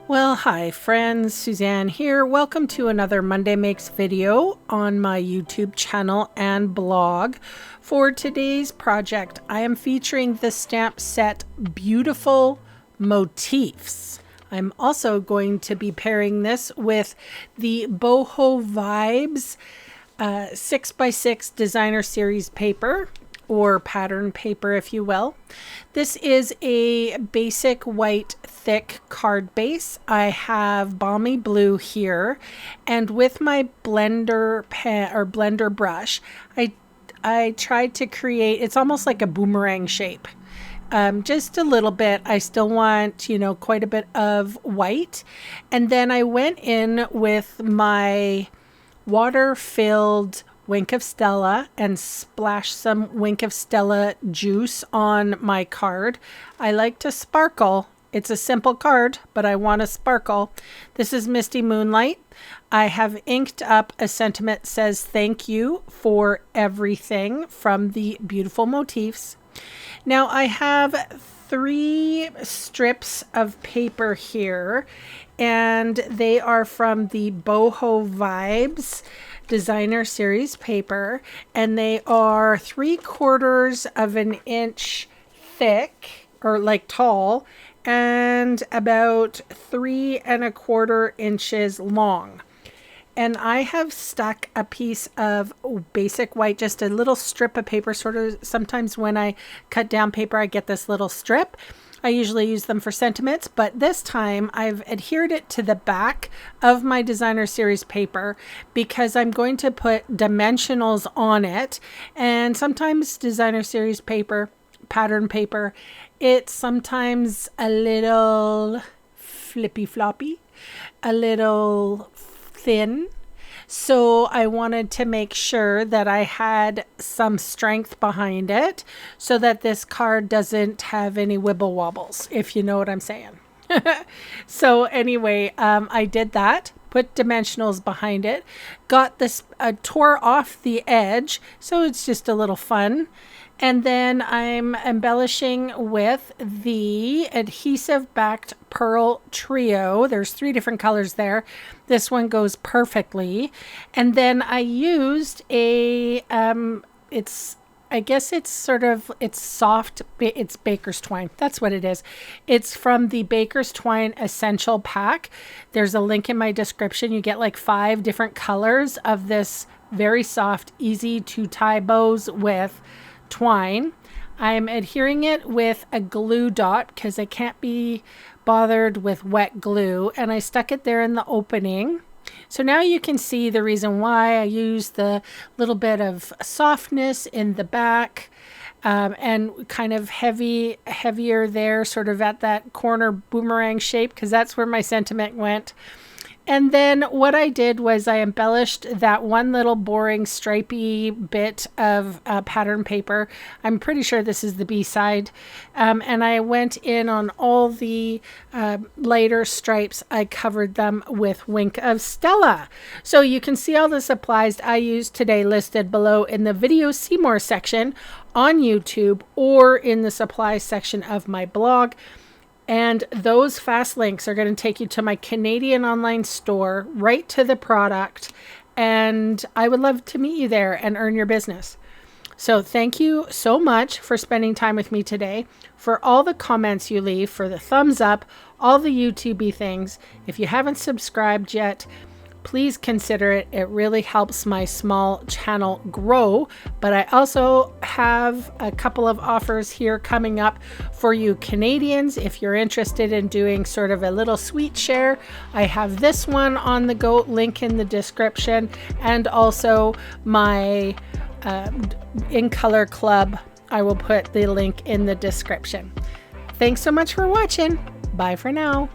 Well, hi friends, Suzanne here. Welcome to another Monday Makes video on my YouTube channel and blog. For today's project, I am featuring the stamp set Beautiful Motifs. I'm also going to be pairing this with the Boho Vibes 6x6 designer series paper, or pattern paper if you will. This is a basic white thick card base. I have balmy blue here, and with my blender pen or blender brush, I tried to create, it's almost like a boomerang shape. Just a little bit. I still want, quite a bit of white. And then I went in with my water-filled Wink of Stella and splash some Wink of Stella juice on my card. I like to sparkle. It's a simple card, but I want to sparkle. This is Misty Moonlight. I have inked up a sentiment says thank you for everything from the Beautiful Motifs. Now I have 3 strips of paper here, and they are from the Boho Vibes designer series paper, and they are 3/4 of an inch thick, or like tall, and about 3 1/4 inches long. And I have stuck a piece of basic white, just a little strip of paper, sort of. Sometimes when I cut down paper I get this little strip. I usually use them for sentiments, but this time I've adhered it to the back of my designer series paper because I'm going to put dimensionals on it. And sometimes designer series paper, pattern paper, it's sometimes a little flippy floppy, a little thin. So I wanted to make sure that I had some strength behind it so that this card doesn't have any wibble wobbles, if you know what I'm saying. So anyway, I did that, put dimensionals behind it, got this, tore off the edge, so it's just a little fun. And then I'm embellishing with the adhesive backed pearl trio. There's 3 different colors there. This one goes perfectly. And then I used a, I guess it's soft, it's baker's twine. That's what it is. It's from the Baker's Twine Essential Pack. There's a link in my description. You get like 5 different colors of this very soft, easy to tie bows with twine. I'm adhering it with a glue dot because I can't be bothered with wet glue, and I stuck it there in the opening. So now you can see the reason why I used the little bit of softness in the back, and kind of heavier there, sort of at that corner boomerang shape, because that's where my sentiment went. And then what I did was I embellished that one little boring stripy bit of pattern paper. I'm pretty sure this is the B-side. And I went in on all the lighter stripes. I covered them with Wink of Stella. So you can see all the supplies I used today listed below in the video see more section on YouTube or in the supplies section of my blog. And those fast links are going to take you to my Canadian online store, right to the product. And I would love to meet you there and earn your business. So thank you so much for spending time with me today, for all the comments you leave, for the thumbs up, all the YouTube-y things. If you haven't subscribed yet, please consider it. It really helps my small channel grow. But I also have a couple of offers here coming up for you Canadians. If you're interested in doing sort of a little sweet share, I have this one on the go, link in the description, and also my In Color Club. I will put the link in the description. Thanks so much for watching. Bye for now.